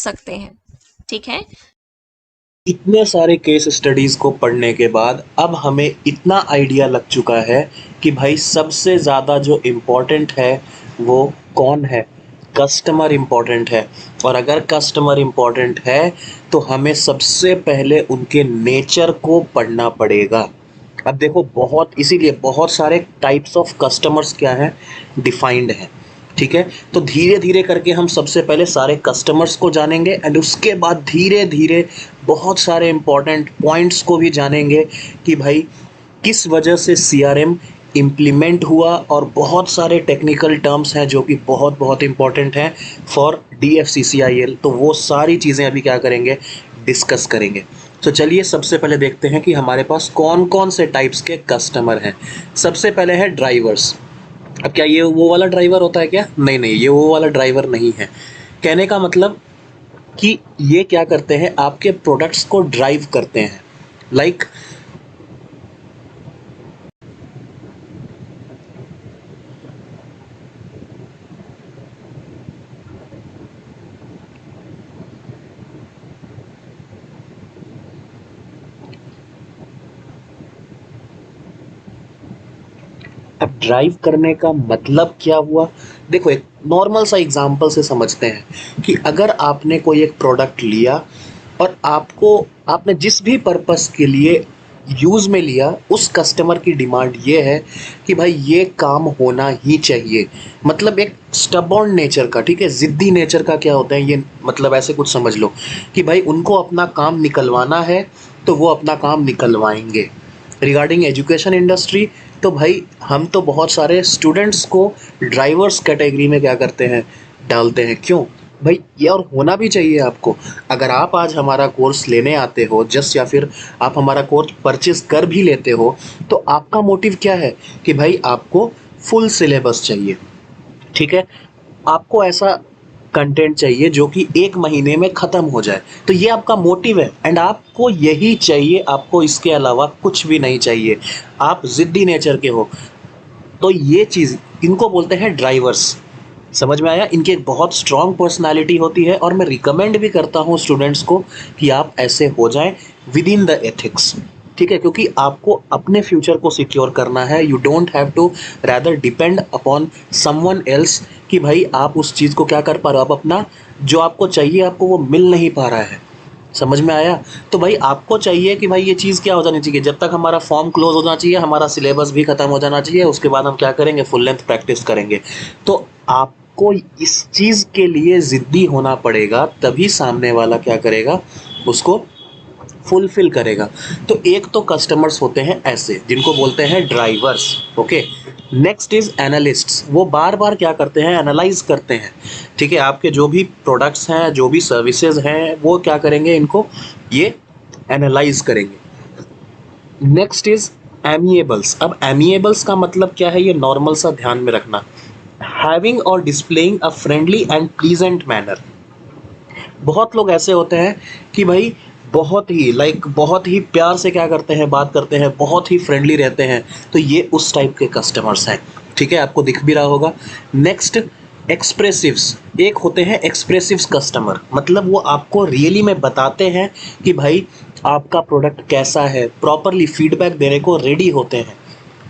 सकते हैं। ठीक है। इतने सारे केस स्टडीज को पढ़ने के बाद अब हमें इतना आइडिया लग चुका है कि भाई सबसे ज़्यादा जो इम्पोर्टेंट है वो कौन है? कस्टमर इम्पोर्टेंट है। और अगर कस्टमर इम्पोर्टेंट है तो हमें सबसे पहले उनके नेचर को पढ़ना पड़ेगा। अब देखो, बहुत इसीलिए बहुत सारे टाइप्स ऑफ कस्टमर्स क्या हैं, डिफाइंड हैं। ठीक है, तो धीरे धीरे करके हम सबसे पहले सारे कस्टमर्स को जानेंगे एंड उसके बाद धीरे धीरे बहुत सारे इंपॉर्टेंट पॉइंट्स को भी जानेंगे कि भाई किस वजह से सीआरएम इम्प्लीमेंट हुआ, और बहुत सारे टेक्निकल टर्म्स हैं जो कि बहुत बहुत इंपॉर्टेंट हैं फॉर DFCCIL। तो वो सारी चीज़ें अभी क्या करेंगे, डिस्कस करेंगे। तो चलिए सबसे पहले देखते हैं कि हमारे पास कौन कौन से टाइप्स के कस्टमर हैं। सबसे पहले है ड्राइवर्स। अब क्या ये वो वाला ड्राइवर होता है क्या? नहीं नहीं, ये वो वाला ड्राइवर नहीं है। कहने का मतलब कि ये क्या करते हैं, आपके प्रोडक्ट्स को ड्राइव करते हैं। लाइक अब ड्राइव करने का मतलब क्या हुआ? देखो, एक नॉर्मल सा एग्जांपल से समझते हैं कि अगर आपने कोई एक प्रोडक्ट लिया और आपने जिस भी पर्पस के लिए यूज़ में लिया, उस कस्टमर की डिमांड ये है कि भाई ये काम होना ही चाहिए। मतलब एक स्टबॉर्न नेचर का, ठीक है, ज़िद्दी नेचर का क्या होता है ये, मतलब ऐसे कुछ समझ लो कि भाई उनको अपना काम निकलवाना है तो वो अपना काम निकलवाएंगे। रिगार्डिंग एजुकेशन इंडस्ट्री, तो भाई हम तो बहुत सारे स्टूडेंट्स को ड्राइवर्स कैटेगरी में क्या करते हैं, डालते हैं। क्यों भाई? ये और होना भी चाहिए आपको। अगर आप आज हमारा कोर्स लेने आते हो जस्ट, या फिर आप हमारा कोर्स परचेज कर भी लेते हो, तो आपका मोटिव क्या है कि भाई आपको फुल सिलेबस चाहिए। ठीक है, आपको ऐसा कंटेंट चाहिए जो कि 1 महीने में ख़त्म हो जाए। तो ये आपका मोटिव है एंड आपको यही चाहिए, आपको इसके अलावा कुछ भी नहीं चाहिए। आप ज़िद्दी नेचर के हो। तो ये चीज़, इनको बोलते हैं ड्राइवर्स। समझ में आया? इनकी एक बहुत स्ट्रॉन्ग पर्सनैलिटी होती है और मैं रिकमेंड भी करता हूँ स्टूडेंट्स को कि आप ऐसे हो जाएं विद इन द एथिक्स। ठीक है, क्योंकि आपको अपने फ्यूचर को सिक्योर करना है। You don't have to rather depend upon someone else कि भाई आप उस चीज़ को क्या कर पा रहे हो, आप अपना जो आपको चाहिए आपको वो मिल नहीं पा रहा है। समझ में आया? तो भाई आपको चाहिए कि भाई ये चीज़ क्या हो जानी चाहिए, जब तक हमारा फॉर्म क्लोज होना चाहिए, हमारा सिलेबस भी ख़त्म हो जाना चाहिए, उसके बाद हम क्या करेंगे, फुल लेंथ प्रैक्टिस करेंगे। तो आपको इस चीज़ के लिए ज़िद्दी होना पड़ेगा, तभी सामने वाला क्या करेगा, उसको फुलफिल करेगा। तो एक तो कस्टमर्स होते हैं ऐसे, जिनको बोलते हैं drivers. Okay, next is analysts. वो बार बार क्या करते हैं, एनालाइज करते हैं। ठीक है, आपके जो भी प्रोडक्ट्स हैं, जो भी सर्विसेज हैं, वो क्या करेंगे, इनको ये एनालाइज करेंगे। Next is amiables. अब एमिएबल्स का मतलब क्या है, ये नॉर्मल सा ध्यान में रखना। हैविंग और displaying a friendly and pleasant manner. बहुत लोग ऐसे होते हैं कि भाई बहुत ही प्यार से क्या करते हैं, बात करते हैं, बहुत ही फ्रेंडली रहते हैं। तो ये उस टाइप के कस्टमर्स हैं। ठीक है, आपको दिख भी रहा होगा। नेक्स्ट, एक्सप्रेसिव्स। एक होते हैं एक्सप्रेसिव्स कस्टमर, मतलब वो आपको रियली में बताते हैं कि भाई आपका प्रोडक्ट कैसा है, प्रॉपरली फीडबैक देने को रेडी होते हैं।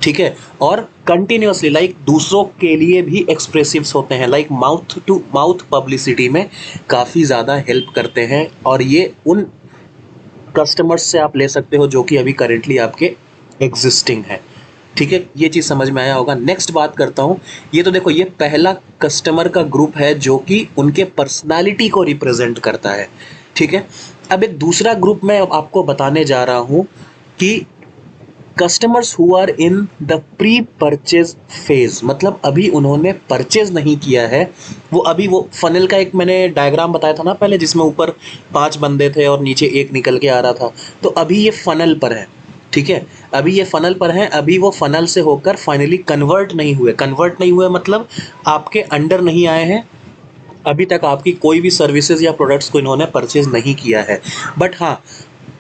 ठीक है, और कंटिन्यूअसली लाइक दूसरों के लिए भी एक्सप्रेसिव्स होते हैं, like mouth to mouth publicity में काफ़ी ज़्यादा हेल्प करते हैं। और ये उन कस्टमर्स से आप ले सकते हो जो कि अभी करेंटली आपके एग्जिस्टिंग है। ठीक है, ये चीज़ समझ में आया होगा। नेक्स्ट बात करता हूँ। ये तो देखो, ये पहला कस्टमर का ग्रुप है जो कि उनके पर्सनालिटी को रिप्रेजेंट करता है। ठीक है, अब एक दूसरा ग्रुप मैं आपको बताने जा रहा हूँ कि customers who are in the pre purchase phase, मतलब अभी उन्होंने परचेज नहीं किया है। वो अभी वो फनल का एक मैंने डायग्राम बताया था ना पहले, जिसमें ऊपर 5 बंदे थे और नीचे एक निकल के आ रहा था। तो अभी ये फनल पर है। ठीक है, अभी ये फनल पर है, अभी वो फनल से होकर फाइनली कन्वर्ट नहीं हुए, मतलब आपके अंडर नहीं आए हैं। अभी तक आपकी कोई भी सर्विसेज या प्रोडक्ट्स को इन्होंने परचेज नहीं किया है, बट हाँ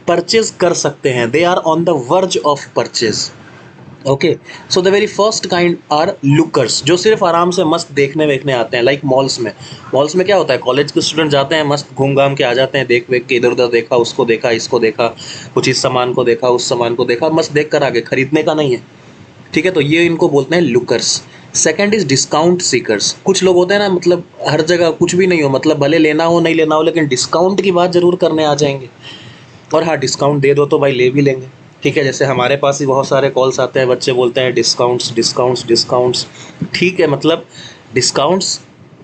परचेज कर सकते हैं। They are on the verge of purchase. Okay, so the very first kind are lookers, जो सिर्फ आराम से मस्त देखने वेखने आते हैं, लाइक मॉल्स में क्या होता है, कॉलेज के स्टूडेंट जाते हैं, मस्त घूम घाम के आ जाते हैं, देख वेख के इधर उधर देखा, उसको देखा, इसको देखा, कुछ इस सामान को देखा, उस सामान को देखा, मस्त देख कर आगे, खरीदने का नहीं है। ठीक है, तो ये इनको बोलते हैं lookers. Second is discount seekers. कुछ लोग होते हैं ना, मतलब हर जगह कुछ भी नहीं हो, मतलब भले लेना हो नहीं लेना हो, लेकिन डिस्काउंट की बात जरूर करने आ जाएंगे। और हाँ, डिस्काउंट दे दो तो भाई ले भी लेंगे। ठीक है, जैसे हमारे पास ही बहुत सारे कॉल्स आते हैं, बच्चे बोलते हैं डिस्काउंट्स डिस्काउंट्स डिस्काउंट्स। ठीक है, मतलब डिस्काउंट्स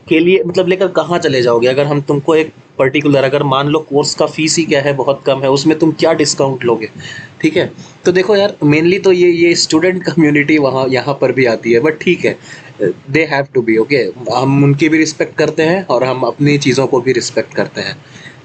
के लिए मतलब लेकर कहाँ चले जाओगे? अगर हम तुमको एक पर्टिकुलर, अगर मान लो कोर्स का फीस ही क्या है, बहुत कम है, उसमें तुम क्या डिस्काउंट लोगे? ठीक है, तो देखो यार, मेनली तो ये स्टूडेंट कम्युनिटी वहाँ यहाँ पर भी आती है, बट ठीक है, they have to be okay. हम उनकी भी रिस्पेक्ट करते हैं और हम अपनी चीज़ों को भी रिस्पेक्ट करते हैं।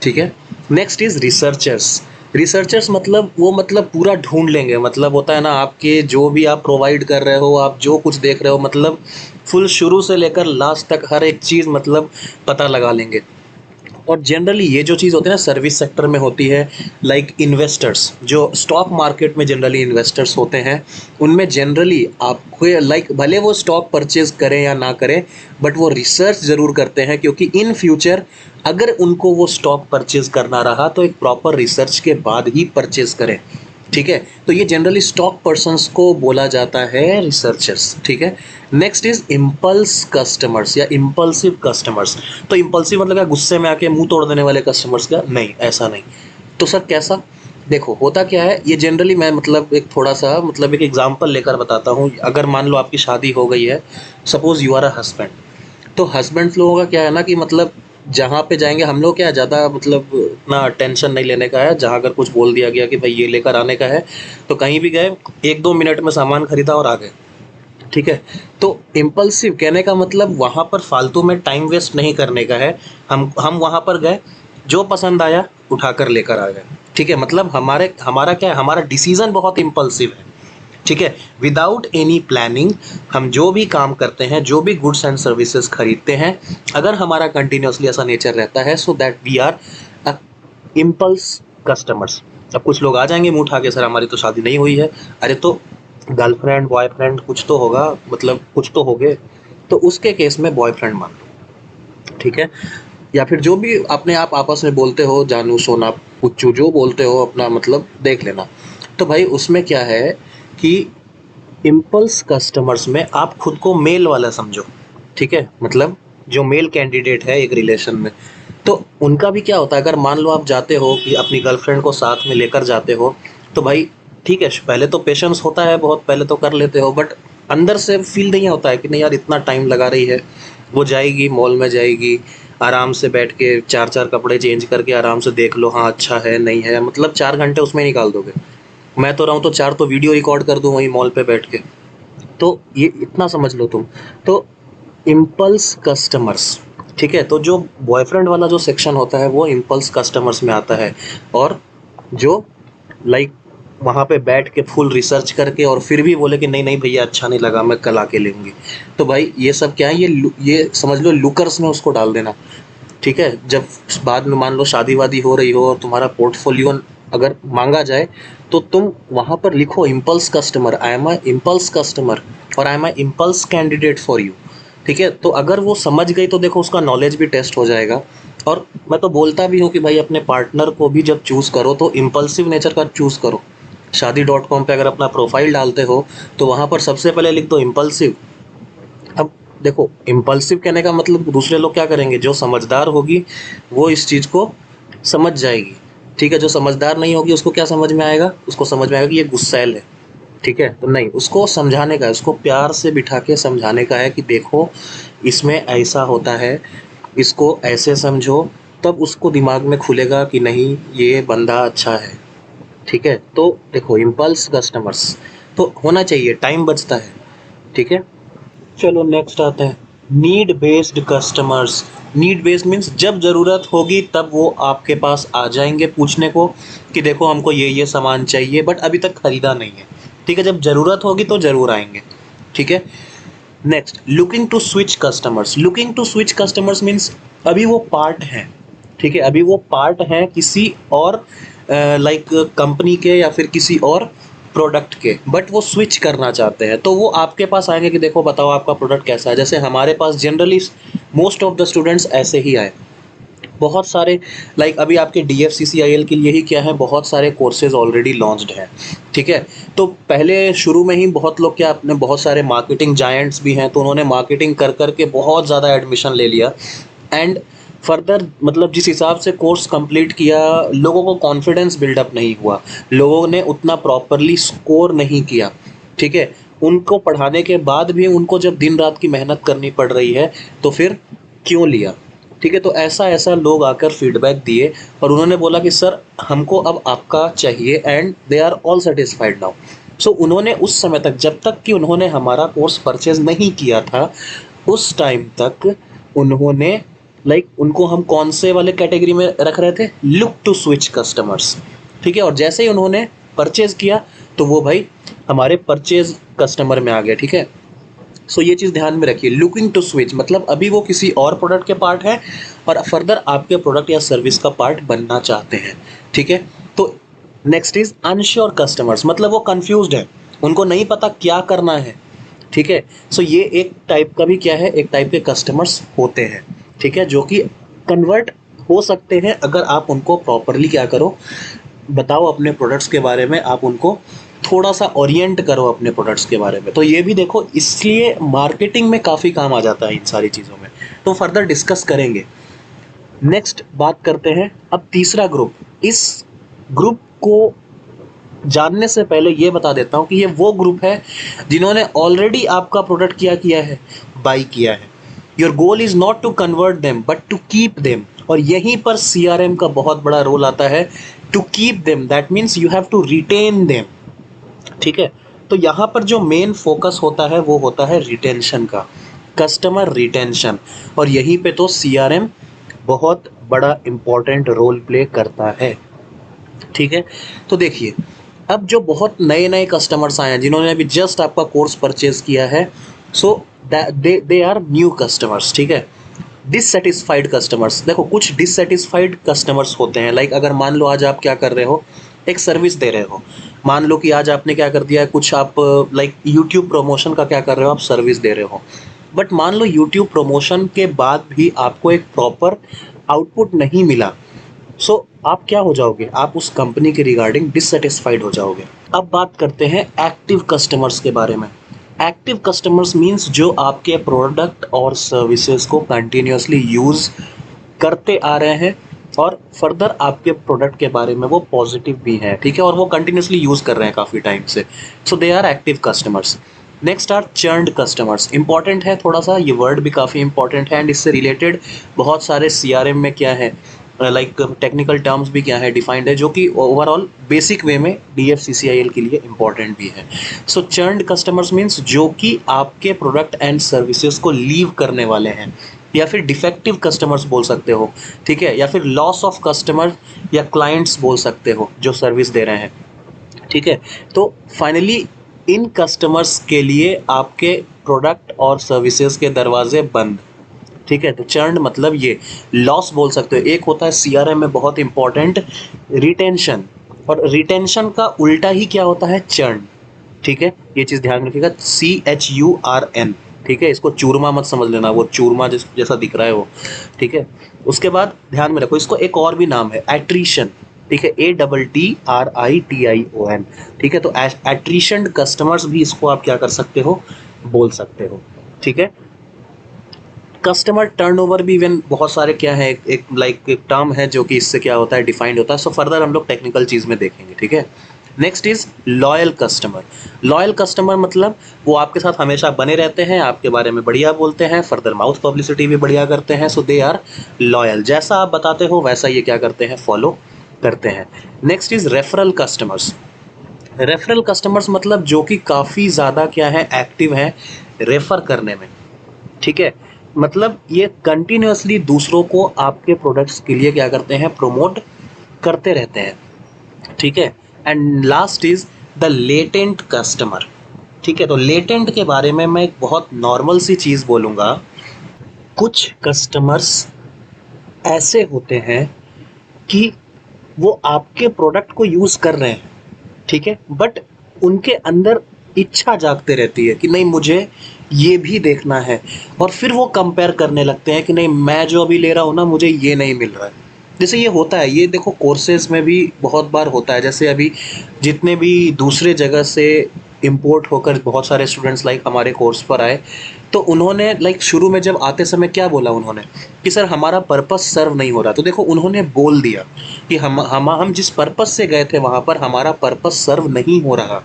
ठीक है, नेक्स्ट इज रिसर्चर्स। रिसर्चर्स मतलब वो मतलब पूरा ढूंढ लेंगे, मतलब होता है ना, आपके जो भी आप प्रोवाइड कर रहे हो, आप जो कुछ देख रहे हो, मतलब फुल शुरू से लेकर लास्ट तक हर एक चीज़ मतलब पता लगा लेंगे। और जनरली ये जो चीज़ होती है ना, सर्विस सेक्टर में होती है, लाइक इन्वेस्टर्स जो स्टॉक मार्केट में जनरली इन्वेस्टर्स होते हैं, उनमें जनरली आपको लाइक भले वो स्टॉक परचेज करें या ना करें, बट वो रिसर्च ज़रूर करते हैं, क्योंकि इन फ्यूचर अगर उनको वो स्टॉक परचेज करना रहा तो एक प्रॉपर रिसर्च के बाद ही परचेज करें। ठीक है, तो ये जनरली स्टॉक पर्सन्स को बोला जाता है रिसर्चर्स। ठीक है, नेक्स्ट इज इम्पल्स कस्टमर्स या इम्पल्सिव कस्टमर्स। तो इम्पल्सिव मतलब क्या, गुस्से में आके मुंह तोड़ देने वाले कस्टमर्स? क्या नहीं, ऐसा नहीं। तो सर कैसा? देखो होता क्या है, ये जनरली मैं मतलब एक थोड़ा सा मतलब एक एग्जांपल लेकर बताता हूँ। अगर मान लो आपकी शादी हो गई है, suppose you are a husband, तो हस्बैंड लोगों का क्या है ना कि मतलब जहाँ पे जाएंगे हम लोग, क्या ज़्यादा मतलब इतना टेंशन नहीं लेने का है। जहाँ अगर कुछ बोल दिया गया कि भाई ये लेकर आने का है, तो कहीं भी गए, 1-2 मिनट में सामान खरीदा और आ गए। ठीक है, तो इम्पल्सिव कहने का मतलब वहाँ पर फालतू में टाइम वेस्ट नहीं करने का है। हम वहाँ पर गए, जो पसंद आया उठाकर लेकर आ गए। ठीक है, मतलब हमारा क्या है, हमारा डिसीजन बहुत इम्पल्सिव है। ठीक है, विदाउट एनी प्लानिंग हम जो भी काम करते हैं, जो भी गुड्स एंड सर्विसेज खरीदते हैं, अगर हमारा कंटिन्यूसली ऐसा नेचर रहता है, so that we are impulse customers. अब कुछ लोग आ जाएंगे मुंह उठा के, सर हमारी तो शादी नहीं हुई है। अरे तो गर्लफ्रेंड बॉयफ्रेंड कुछ तो होगा, मतलब कुछ तो हो गए, तो उसके केस में बॉयफ्रेंड मान लो। ठीक है, या फिर जो भी अपने आप आपस में बोलते हो, जानू सोना पुच्चू जो बोलते हो, अपना मतलब देख लेना। तो भाई उसमें क्या है कि इम्पल्स कस्टमर्स में आप खुद को मेल वाला समझो। ठीक है, मतलब जो मेल कैंडिडेट है एक रिलेशन में, तो उनका भी क्या होता है, अगर मान लो आप जाते हो कि अपनी गर्लफ्रेंड को साथ में लेकर जाते हो, तो भाई ठीक है, पहले तो पेशेंस होता है बहुत, पहले तो कर लेते हो, बट अंदर से फील नहीं होता है कि नहीं यार इतना टाइम लगा रही है। वो जाएगी, मॉल में जाएगी, आराम से बैठ के 4-4 कपड़े चेंज करके आराम से देख लो, हाँ अच्छा है नहीं है, मतलब 4 घंटे उसमें निकाल दोगे। मैं तो रहूँ तो 4 तो वीडियो रिकॉर्ड कर दूँ वहीं मॉल पे बैठ के। तो ये इतना समझ लो तुम। तो इम्पल्स कस्टमर्स, ठीक है, तो जो बॉयफ्रेंड वाला जो सेक्शन होता है वो इम्पल्स कस्टमर्स में आता है। और जो लाइक वहाँ पे बैठ के फुल रिसर्च करके और फिर भी बोले कि नहीं नहीं भैया अच्छा नहीं लगा, मैं कल आके लूँगी, तो भाई ये सब क्या है, ये समझ लो लुकर्स में उसको डाल देना। ठीक है, जब बाद में मान लो शादी वादी हो रही हो और तुम्हारा पोर्टफोलियो अगर मांगा जाए, तो तुम वहाँ पर लिखो impulse customer, I am a impulse customer और I am a impulse candidate for you. ठीक है, तो अगर वो समझ गई तो देखो उसका नॉलेज भी टेस्ट हो जाएगा। और मैं तो बोलता भी हूँ कि भाई अपने पार्टनर को भी जब चूज़ करो तो इम्पल्सिव नेचर का चूज़ करो। शादी.com पे अगर अपना प्रोफाइल डालते हो, तो वहाँ पर सबसे पहले लिख दो इम्पल्सिव। अब देखो, इम्पल्सिव कहने का मतलब दूसरे लोग क्या करेंगे, जो समझदार होगी वो इस चीज़ को समझ जाएगी। ठीक है, जो समझदार नहीं होगी उसको क्या समझ में आएगा, उसको समझ में आएगा कि ये गुस्सैल है। ठीक है, तो नहीं, उसको समझाने का है, उसको प्यार से बिठा के समझाने का है कि देखो इसमें ऐसा होता है, इसको ऐसे समझो, तब उसको दिमाग में खुलेगा कि नहीं ये बंदा अच्छा है। ठीक है, तो देखो इम्पल्स कस्टमर्स तो होना चाहिए, टाइम बचता है। ठीक है, चलो नेक्स्ट आते हैं need based customers. Need based means जब ज़रूरत होगी तब वो आपके पास आ जाएंगे पूछने को कि देखो हमको ये सामान चाहिए, बट अभी तक खरीदा नहीं है। ठीक है, जब ज़रूरत होगी तो ज़रूर आएंगे। ठीक है, next looking to switch customers. Looking to switch customers means अभी वो पार्ट हैं। ठीक है, अभी वो पार्ट हैं किसी और लाइक कंपनी के या फिर किसी और प्रोडक्ट के, बट वो स्विच करना चाहते हैं, तो वो आपके पास आएंगे कि देखो बताओ आपका प्रोडक्ट कैसा है। जैसे हमारे पास generally most of the students ऐसे ही आए, बहुत सारे लाइक अभी आपके DFCCIL के लिए ही क्या है, बहुत सारे कोर्सेज ऑलरेडी लॉन्च्ड हैं, ठीक है। तो पहले शुरू में ही बहुत लोग क्या, अपने बहुत सारे मार्केटिंग जायंट्स भी हैं, तो उन्होंने मार्केटिंग कर कर के बहुत ज़्यादा एडमिशन ले लिया, एंड फर्दर मतलब जिस हिसाब से कोर्स कंप्लीट किया, लोगों को कॉन्फिडेंस बिल्डअप नहीं हुआ, लोगों ने उतना प्रॉपरली स्कोर नहीं किया, ठीक है। उनको पढ़ाने के बाद भी उनको जब दिन रात की मेहनत करनी पड़ रही है, तो फिर क्यों लिया, ठीक है। तो ऐसा ऐसा लोग आकर फीडबैक दिए और उन्होंने बोला कि सर हमको अब आपका चाहिए, and they are all satisfied now. So उन्होंने उस समय तक, जब तक कि उन्होंने हमारा कोर्स परचेज नहीं किया था, उस टाइम तक उन्होंने उनको हम कौन से वाले कैटेगरी में रख रहे थे, लुक टू स्विच कस्टमर्स, ठीक है। और जैसे ही उन्होंने परचेज किया तो वो भाई हमारे परचेज कस्टमर में आ गया, ठीक है। सो ये चीज़ ध्यान में रखिए, लुकिंग टू स्विच मतलब अभी वो किसी और प्रोडक्ट के पार्ट है और फर्दर आपके प्रोडक्ट या सर्विस का पार्ट बनना चाहते हैं, ठीक है। तो नेक्स्ट इज अनश्योर कस्टमर्स, मतलब वो कंफ्यूज्ड है, उनको नहीं पता क्या करना है, ठीक है। सो ये एक टाइप का भी क्या है, एक टाइप के कस्टमर्स होते हैं, ठीक है, जो कि कन्वर्ट हो सकते हैं अगर आप उनको प्रॉपरली क्या करो, बताओ अपने प्रोडक्ट्स के बारे में, आप उनको थोड़ा सा ओरिएंट करो अपने प्रोडक्ट्स के बारे में। तो ये भी देखो, इसलिए मार्केटिंग में काफ़ी काम आ जाता है इन सारी चीज़ों में, तो फर्दर डिस्कस करेंगे। नेक्स्ट बात करते हैं अब तीसरा ग्रुप। इस ग्रुप को जानने से पहले ये बता देता हूँ कि ये वो ग्रुप है जिन्होंने ऑलरेडी आपका प्रोडक्ट क्या किया है, बाई किया है। Your goal is not to convert them but to keep them, और यहीं पर CRM का बहुत बड़ा रोल आता है। To keep them that means you have to retain them, ठीक है। तो यहाँ पर जो मेन फोकस होता है वो होता है रिटेंशन का, कस्टमर रिटेंशन, और यहीं पे तो CRM बहुत बड़ा इम्पोर्टेंट रोल प्ले करता है, ठीक है। तो देखिए, अब जो बहुत नए नए कस्टमर्स आए हैं जिन्होंने अभी जस्ट आपका कोर्स परचेज किया है, सो दे आर न्यू कस्टमर्स, ठीक है। डिससेटिस्फाइड कस्टमर्स, देखो कुछ डिससेटिस्फाइड कस्टमर्स होते हैं, लाइक अगर मान लो आज आप क्या कर रहे हो, एक सर्विस दे रहे हो, मान लो कि आज आपने क्या कर दिया है, कुछ आप लाइक यूट्यूब प्रमोशन का क्या कर रहे हो, आप सर्विस दे रहे हो, बट मान लो यूट्यूब प्रमोशन के बाद भी आपको एक प्रॉपर आउटपुट नहीं मिला, सो आप क्या हो जाओगे, आप उस कंपनी के रिगार्डिंग डिससेटिस्फाइड हो जाओगे। अब बात करते हैं एक्टिव कस्टमर्स के बारे में। एक्टिव कस्टमर्स मीन्स जो आपके प्रोडक्ट और सर्विसेज को कंटिन्यूसली यूज़ करते आ रहे हैं और फर्दर आपके प्रोडक्ट के बारे में वो पॉजिटिव भी हैं, ठीक है, और वो कंटिन्यूसली यूज़ कर रहे हैं काफ़ी टाइम से, so they are active customers. Next are churned customers, important है थोड़ा सा, ये वर्ड भी काफ़ी इंपॉर्टेंट है, एंड इससे रिलेटेड बहुत सारे CRM में क्या है, लाइक टेक्निकल टर्म्स भी क्या है डिफाइंड है, जो कि ओवरऑल बेसिक वे में DFCCIL के लिए इंपॉर्टेंट भी है। सो चर्नड कस्टमर्स मीन्स जो कि आपके प्रोडक्ट एंड सर्विसेज को लीव करने वाले हैं, या फिर डिफेक्टिव कस्टमर्स बोल सकते हो, ठीक है, या फिर लॉस ऑफ कस्टमर या क्लाइंट्स बोल सकते हो जो सर्विस दे रहे हैं, ठीक है। तो फाइनली इन कस्टमर्स के लिए आपके प्रोडक्ट और सर्विसेज के दरवाजे बंद, ठीक है। तो चर्न मतलब ये लॉस बोल सकते हो। एक होता है CRM में बहुत इंपॉर्टेंट रिटेंशन, और रिटेंशन का उल्टा ही क्या होता है, चर्न, ठीक है। ये चीज़ ध्यान में रखिएगा, CHURN, ठीक है। इसको चूरमा मत समझ लेना, वो चूरमा जैसा दिख रहा है वो, ठीक है। उसके बाद ध्यान में रखो, इसको एक और भी नाम है एट्रीशन, ठीक है, ATTRITION, ठीक है। तो एट्रीशन कस्टमर्स भी इसको आप क्या कर सकते हो, बोल सकते हो, ठीक है। कस्टमर टर्नओवर भी इवन बहुत सारे क्या है, एक टर्म है जो कि इससे क्या होता है, डिफाइंड होता है। सो फर्दर हम लोग टेक्निकल चीज़ में देखेंगे, ठीक है। Next is loyal customer. Loyal customer मतलब वो आपके साथ हमेशा बने रहते हैं, आपके बारे में बढ़िया बोलते हैं, फर्दर माउथ पब्लिसिटी भी बढ़िया करते हैं, सो दे आर लॉयल, जैसा आप बताते हो वैसा ये क्या करते हैं, फॉलो करते हैं। Next is referral customers. Referral customers मतलब जो कि काफ़ी ज़्यादा क्या है, एक्टिव है रेफर करने में, ठीक है। मतलब ये कंटिन्यूसली दूसरों को आपके प्रोडक्ट्स के लिए क्या करते हैं, प्रमोट करते रहते हैं, ठीक है। And last is the latent customer, ठीक है। तो लेटेंट के बारे में मैं एक बहुत नॉर्मल सी चीज़ बोलूँगा। कुछ कस्टमर्स ऐसे होते हैं कि वो आपके प्रोडक्ट को यूज़ कर रहे हैं, ठीक है, बट उनके अंदर इच्छा जागते रहती है कि नहीं मुझे ये भी देखना है, और फिर वो कंपेयर करने लगते हैं कि नहीं मैं जो अभी ले रहा हूँ ना मुझे ये नहीं मिल रहा है। जैसे ये होता है, ये देखो कोर्सेज में भी बहुत बार होता है। जैसे अभी जितने भी दूसरे जगह से इंपोर्ट होकर बहुत सारे स्टूडेंट्स लाइक हमारे कोर्स पर आए, तो उन्होंने लाइक शुरू में जब आते समय क्या बोला उन्होंने कि सर हमारा पर्पस सर्व नहीं हो रहा। तो देखो उन्होंने बोल दिया कि हम जिस पर्पस से गए थे वहां पर हमारा पर्पस सर्व नहीं हो रहा।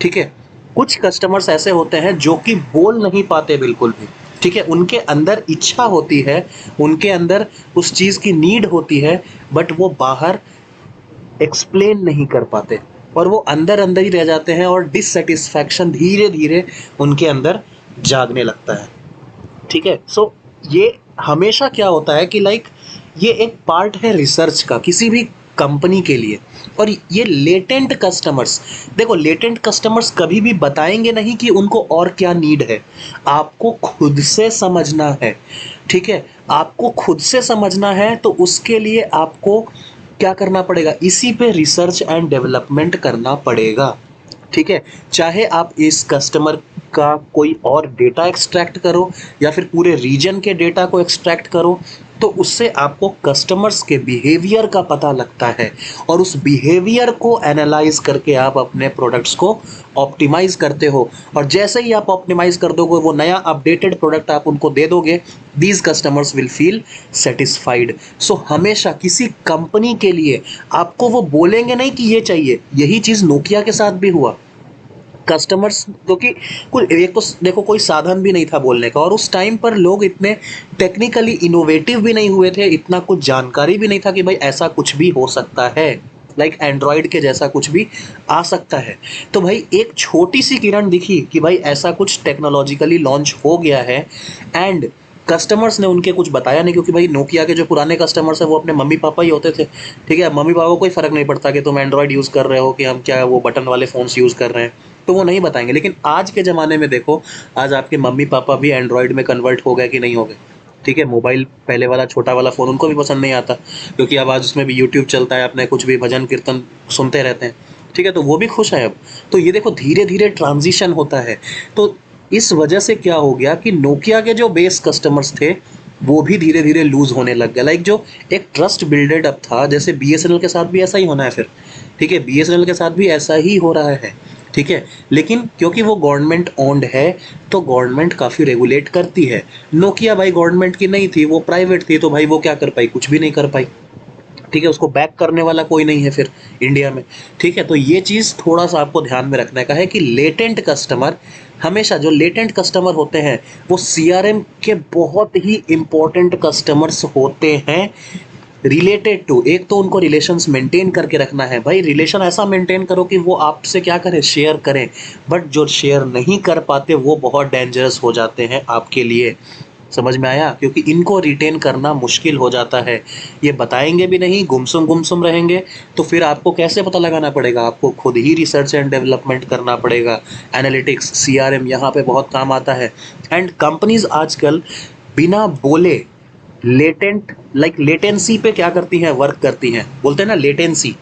ठीक है, कुछ कस्टमर्स ऐसे होते हैं जो कि बोल नहीं पाते बिल्कुल भी। ठीक है, उनके अंदर इच्छा होती है, उनके अंदर उस चीज की नीड होती है, बट वो बाहर एक्सप्लेन नहीं कर पाते, और वो अंदर अंदर ही रह जाते हैं, और डिससेटिस्फैक्शन धीरे धीरे उनके अंदर जागने लगता है। ठीक है, सो ये हमेशा क्या होता है कि लाइक ये एक पार्ट है रिसर्च का किसी भी कंपनी के लिए। और ये लेटेंट कस्टमर्स, देखो लेटेंट कस्टमर्स कभी भी बताएंगे नहीं कि उनको और क्या नीड है, आपको खुद से समझना है। ठीक है, आपको खुद से समझना है, तो उसके लिए आपको क्या करना पड़ेगा, इसी पे रिसर्च एंड डेवलपमेंट करना पड़ेगा। ठीक है, चाहे आप इस कस्टमर का कोई और डेटा एक्सट्रैक्ट करो या फिर पूरे रीजन के डेटा को एक्सट्रैक्ट करो, तो उससे आपको कस्टमर्स के बिहेवियर का पता लगता है, और उस बिहेवियर को एनालाइज करके आप अपने प्रोडक्ट्स को ऑप्टिमाइज करते हो। और जैसे ही आप ऑप्टिमाइज कर दोगे, वो नया अपडेटेड प्रोडक्ट आप उनको दे दोगे, these customers will feel satisfied. So हमेशा किसी कंपनी के लिए आपको वो बोलेंगे नहीं कि ये चाहिए। यही चीज़ नोकिया के साथ भी हुआ। कस्टमर्स, क्योंकि कुछ एक तो देखो कोई साधन भी नहीं था बोलने का, और उस टाइम पर लोग इतने टेक्निकली इनोवेटिव भी नहीं हुए थे, इतना कुछ जानकारी भी नहीं था कि भाई ऐसा कुछ भी हो सकता है, लाइक एंड्रॉयड के जैसा कुछ भी आ सकता है। तो भाई एक छोटी सी किरण दिखी कि भाई ऐसा कुछ टेक्नोलॉजिकली लॉन्च हो गया है, एंड कस्टमर्स ने उनके कुछ बताया नहीं, क्योंकि भाई नोकिया के जो पुराने कस्टमर्स हैं वो अपने मम्मी पापा ही होते थे। ठीक है, मम्मी पापा को कोई फ़र्क नहीं पड़ता कि तुम एंड्रॉयड यूज़ कर रहे हो कि हम क्या वो बटन वाले फ़ोन्स यूज़ कर रहे हैं, तो वो नहीं बताएंगे। लेकिन आज के ज़माने में देखो, आज आपके मम्मी पापा भी एंड्रॉयड में कन्वर्ट हो गए कि नहीं हो गए। ठीक है, मोबाइल पहले वाला छोटा वाला फ़ोन उनको भी पसंद नहीं आता, क्योंकि अब आज उसमें भी यूट्यूब चलता है, अपने कुछ भी भजन कीर्तन सुनते रहते हैं। ठीक है, तो वो भी खुश है अब। तो ये देखो धीरे धीरे ट्रांजिशन होता है। तो इस वजह से क्या हो गया कि नोकिया के जो बेस कस्टमर्स थे वो भी धीरे धीरे लूज होने लग गया। लाइक जो एक ट्रस्ट बिल्डेड अप था, जैसे बीएसएनएल के साथ भी ऐसा ही होना है फिर। ठीक है, बीएसएनएल के साथ भी ऐसा ही हो रहा है। ठीक है, लेकिन क्योंकि वो गवर्नमेंट ओन्ड है, तो गवर्नमेंट काफ़ी रेगुलेट करती है। नोकिया भाई गवर्नमेंट की नहीं थी, वो प्राइवेट थी, तो भाई वो क्या कर पाई, कुछ भी नहीं कर पाई। ठीक है, उसको बैक करने वाला कोई नहीं है फिर इंडिया में। ठीक है, तो ये चीज़ थोड़ा सा आपको ध्यान में रखने का है कि लेटेंट कस्टमर, हमेशा जो लेटेंट कस्टमर होते हैं वो सीआरएम के बहुत ही इंपॉर्टेंट कस्टमर्स होते हैं। रिलेटेड टू, एक तो उनको रिलेशंस मेंटेन करके रखना है। भाई रिलेशन ऐसा मेंटेन करो कि वो आपसे क्या करें, शेयर करें। बट जो शेयर नहीं कर पाते वो बहुत डेंजरस हो जाते हैं आपके लिए। समझ में आया, क्योंकि इनको रिटेन करना मुश्किल हो जाता है। ये बताएंगे भी नहीं, गुमसुम रहेंगे, तो फिर आपको कैसे पता लगाना पड़ेगा, आपको खुद ही रिसर्च एंड डेवलपमेंट करना पड़ेगा। एनालिटिक्स, सीआरएम यहाँ पे बहुत काम आता है। एंड कंपनीज आजकल बिना बोले लेटेंसी पे क्या करती हैं, वर्क करती हैं। बोलते हैं ना लेटेंसी,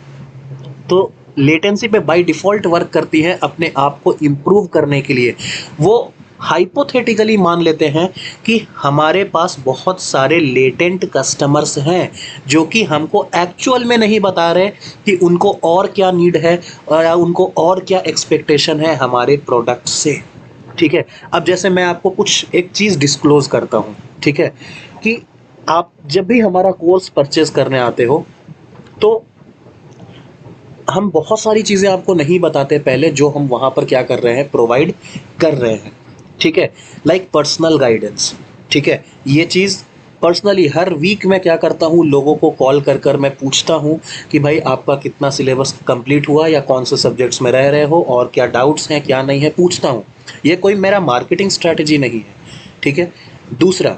तो लेटेंसी पे बाय डिफ़ॉल्ट वर्क करती हैं अपने आप को इम्प्रूव करने के लिए। वो हाइपोथेटिकली मान लेते हैं कि हमारे पास बहुत सारे लेटेंट कस्टमर्स हैं जो कि हमको एक्चुअल में नहीं बता रहे कि उनको और क्या नीड है और उनको और क्या एक्सपेक्टेशन है हमारे प्रोडक्ट से। ठीक है, अब जैसे मैं आपको कुछ एक चीज़ डिस्क्लोज़ करता हूँ। ठीक है, कि आप जब भी हमारा कोर्स परचेज़ करने आते हो, तो हम बहुत सारी चीज़ें आपको नहीं बताते पहले, जो हम वहाँ पर क्या कर रहे हैं, प्रोवाइड कर रहे हैं। ठीक है, लाइक पर्सनल गाइडेंस। ठीक है, ये चीज़ पर्सनली हर वीक मैं क्या करता हूँ, लोगों को कॉल कर कर मैं पूछता हूँ कि भाई आपका कितना सिलेबस कंप्लीट हुआ या कौन से सब्जेक्ट्स में रह रहे हो और क्या डाउट्स हैं क्या नहीं है, पूछता हूँ। ये कोई मेरा मार्केटिंग स्ट्रैटेजी नहीं है। ठीक है, दूसरा,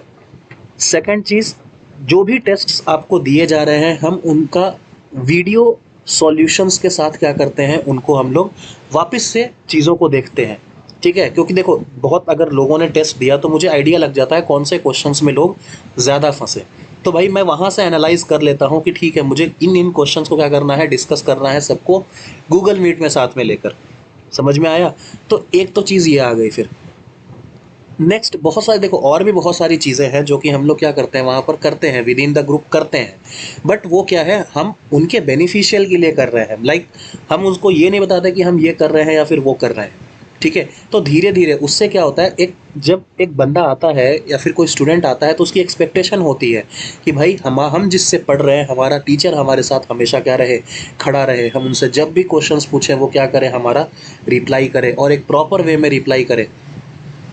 सेकंड चीज़, जो भी टेस्ट्स आपको दिए जा रहे हैं हम उनका वीडियो सॉल्यूशंस के साथ क्या करते हैं, उनको हम लोग वापस से चीज़ों को देखते हैं। ठीक है, क्योंकि देखो बहुत अगर लोगों ने टेस्ट दिया तो मुझे आइडिया लग जाता है कौन से क्वेश्चंस में लोग ज़्यादा फंसे, तो भाई मैं वहाँ से एनालाइज कर लेता हूँ कि ठीक है मुझे इन क्वेश्चंस को क्या करना है, डिस्कस करना है सबको गूगल मीट में साथ में लेकर। समझ में आया? तो एक तो चीज़ ये आ गई। फिर नेक्स्ट बहुत सारे देखो और भी बहुत सारी चीज़ें हैं जो कि हम लोग क्या करते हैं वहाँ पर करते हैं, विद इन द ग्रुप करते हैं, बट वो क्या है, हम उनके बेनिफिशियल के लिए कर रहे हैं। लाइक हम उसको ये नहीं बताते कि हम ये कर रहे हैं या फिर वो कर रहे हैं, ठीक है? तो धीरे धीरे उससे क्या होता है, एक जब एक बंदा आता है या फिर कोई स्टूडेंट आता है तो उसकी एक्सपेक्टेशन होती है कि भाई हम जिससे पढ़ रहे हैं, हमारा टीचर हमारे साथ हमेशा क्या रहे, खड़ा रहे, हम उनसे जब भी क्वेश्चंस पूछें वो क्या करें, हमारा रिप्लाई करे और एक प्रॉपर वे में रिप्लाई करे।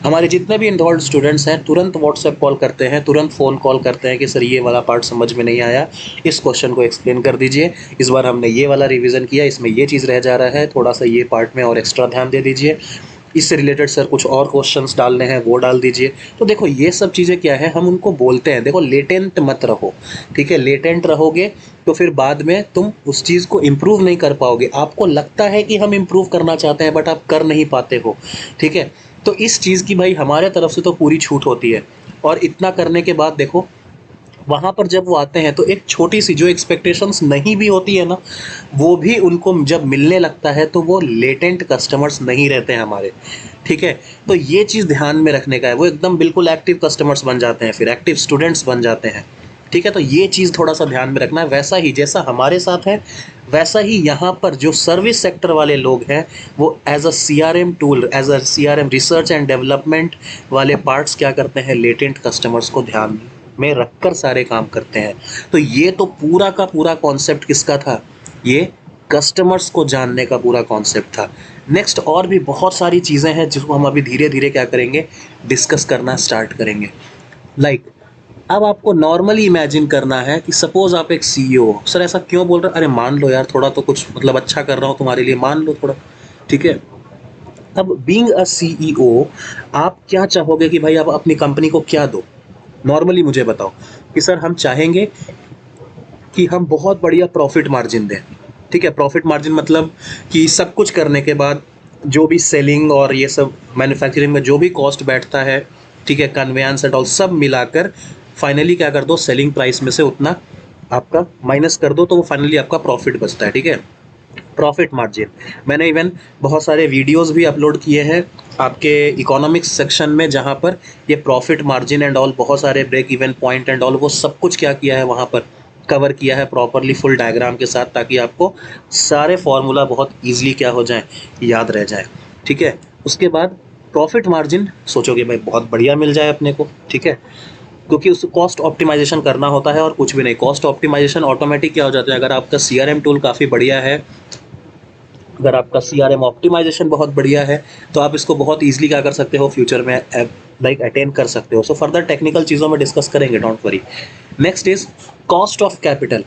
हमारे जितने भी इन्वॉल्व स्टूडेंट्स हैं तुरंत व्हाट्सएप कॉल करते हैं, तुरंत फ़ोन कॉल करते हैं कि सर ये वाला पार्ट समझ में नहीं आया, इस क्वेश्चन को एक्सप्लेन कर दीजिए, इस बार हमने ये वाला रिवीजन किया, इसमें ये चीज़ रह जा रहा है, थोड़ा सा ये पार्ट में और एक्स्ट्रा ध्यान दे दीजिए, इससे रिलेटेड सर कुछ और क्वेश्चंस डालने हैं वो डाल दीजिए। तो देखो ये सब चीज़ें क्या है, हम उनको बोलते हैं देखो लेटेंट मत रहो, ठीक है? लेटेंट रहोगे तो फिर बाद में तुम उस चीज़ को इम्प्रूव नहीं कर पाओगे। आपको लगता है कि हम इम्प्रूव करना चाहते हैं बट आप कर नहीं पाते हो, ठीक है? तो इस चीज़ की भाई हमारे तरफ से तो पूरी छूट होती है। और इतना करने के बाद देखो वहाँ पर जब वो आते हैं तो एक छोटी सी जो एक्सपेक्टेशंस नहीं भी होती है ना, वो भी उनको जब मिलने लगता है तो वो लेटेंट कस्टमर्स नहीं रहते हैं हमारे, ठीक है? तो ये चीज़ ध्यान में रखने का है, वो एकदम बिल्कुल एक्टिव कस्टमर्स बन जाते हैं, फिर एक्टिव स्टूडेंट्स बन जाते हैं, ठीक है? तो ये चीज़ थोड़ा सा ध्यान में रखना है। वैसा ही जैसा हमारे साथ है वैसा ही यहाँ पर जो सर्विस सेक्टर वाले लोग हैं वो as a CRM tool, as a CRM research and development वाले पार्ट्स क्या करते हैं, लेटेंट कस्टमर्स को ध्यान में रखकर सारे काम करते हैं। तो ये तो पूरा का पूरा कॉन्सेप्ट किसका था, ये कस्टमर्स को जानने का पूरा कॉन्सेप्ट था। नेक्स्ट और भी बहुत सारी चीज़ें हैं जिसको हम अभी धीरे धीरे क्या करेंगे, डिस्कस करना स्टार्ट करेंगे। लाइक अब आपको नॉर्मली इमेजिन करना है कि सपोज आप एक CEO हो। सर ऐसा क्यों बोल रहे हैं? अरे मान लो यार, थोड़ा तो कुछ मतलब अच्छा कर रहा हूँ तुम्हारे लिए, मान लो थोड़ा, ठीक है? अब बीइंग अ CEO आप क्या चाहोगे कि भाई आप अपनी कंपनी को क्या दो? नॉर्मली मुझे बताओ कि सर हम चाहेंगे कि हम बहुत बढ़िया प्रॉफिट मार्जिन दें, ठीक है? प्रॉफिट मार्जिन मतलब कि सब कुछ करने के बाद जो भी सेलिंग और ये सब मैन्युफैक्चरिंग में जो भी कॉस्ट बैठता है, ठीक है, कन्वेंस एंड ऑल सब मिलाकर फाइनली क्या कर दो, सेलिंग प्राइस में से उतना आपका माइनस कर दो तो वो फाइनली आपका प्रॉफिट बचता है, ठीक है? प्रॉफिट मार्जिन मैंने इवन बहुत सारे वीडियोस भी अपलोड किए हैं आपके इकोनॉमिक्स सेक्शन में, जहाँ पर ये प्रॉफिट मार्जिन एंड ऑल, बहुत सारे break even point and all, वो सब कुछ क्या किया है वहाँ पर कवर किया है प्रॉपरली फुल डायग्राम के साथ, ताकि आपको सारे फॉर्मूला बहुत ईजिली क्या हो जाए, याद रह जाए, ठीक है? उसके बाद प्रॉफिट मार्जिन सोचोगे भाई बहुत बढ़िया मिल जाए अपने को, ठीक है? क्योंकि उस कॉस्ट ऑप्टिमाइजेशन करना होता है और कुछ भी नहीं। कॉस्ट ऑप्टिमाइजेशन ऑटोमेटिक क्या हो जाता है, अगर आपका CRM टूल काफ़ी बढ़िया है, अगर आपका CRM ऑप्टिमाइजेशन बहुत बढ़िया है तो आप इसको बहुत ईजिली क्या कर सकते हो, फ्यूचर में लाइक अटेन कर सकते हो। सो फर्दर टेक्निकल चीज़ों में डिस्कस करेंगे, don't worry. Next is cost of capital.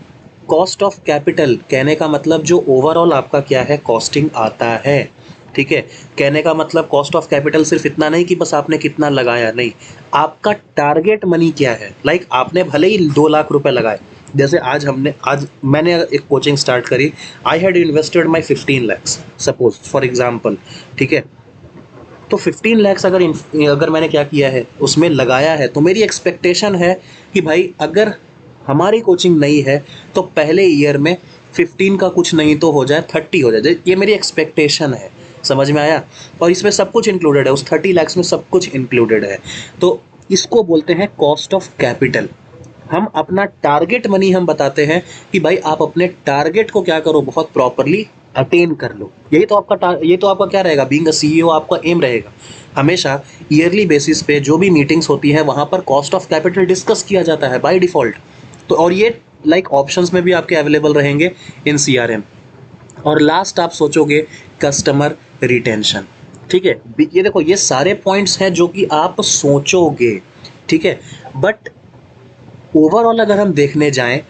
Cost of capital कहने का मतलब जो ओवरऑल आपका क्या है, कॉस्टिंग आता है, ठीक है? कहने का मतलब कॉस्ट ऑफ कैपिटल सिर्फ इतना नहीं कि बस आपने कितना लगाया, नहीं, आपका टारगेट मनी क्या है। लाइक आपने भले ही 2 लाख रुपए लगाए, जैसे आज मैंने एक कोचिंग स्टार्ट करी, I had invested my 15 lakhs suppose for example, ठीक है? तो 15 लैक्स अगर मैंने क्या किया है, उसमें लगाया है, तो मेरी एक्सपेक्टेशन है कि भाई अगर हमारी कोचिंग नहीं है तो पहले ईयर में 15 का कुछ नहीं तो हो जाए 30 हो जाए, ये मेरी एक्सपेक्टेशन है। समझ में आया? और इसमें सब कुछ इंक्लूडेड है, उस 30 लैक्स में सब कुछ इंक्लूडेड है। तो इसको बोलते हैं कॉस्ट ऑफ कैपिटल। हम अपना टारगेट मनी हम बताते हैं कि भाई आप अपने टारगेट को क्या करो, बहुत प्रॉपरली अटेन कर लो। यही तो ये तो आपका क्या रहेगा, बीइंग अ CEO आपका एम रहेगा। हमेशा ईयरली बेसिस पे जो भी मीटिंग्स होती है वहाँ पर कॉस्ट ऑफ कैपिटल डिस्कस किया जाता है बाय डिफ़ॉल्ट। तो और ये लाइक ऑप्शंस में भी आपके अवेलेबल रहेंगे इन CRM। और लास्ट आप सोचोगे कस्टमर रिटेंशन, ठीक है? ये देखो ये सारे पॉइंट्स हैं जो कि आप सोचोगे, ठीक है? बट ओवरऑल अगर हम देखने जाएं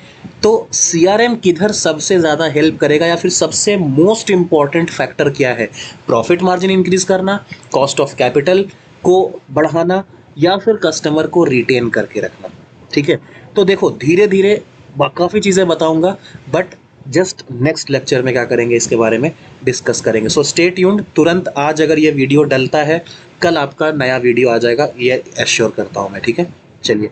तो CRM किधर सबसे ज़्यादा हेल्प करेगा, या फिर सबसे मोस्ट इम्पॉर्टेंट फैक्टर क्या है, प्रॉफिट मार्जिन इंक्रीज करना, कॉस्ट ऑफ कैपिटल को बढ़ाना, या फिर कस्टमर को रिटेन करके रखना, ठीक है? तो देखो धीरे धीरे काफ़ी चीज़ें बताऊंगा, बट जस्ट नेक्स्ट लेक्चर में क्या करेंगे, इसके बारे में डिस्कस करेंगे। So stay tuned. तुरंत आज अगर ये वीडियो डलता है, कल आपका नया वीडियो आ जाएगा, ये एश्योर करता हूँ मैं, ठीक है? चलिए।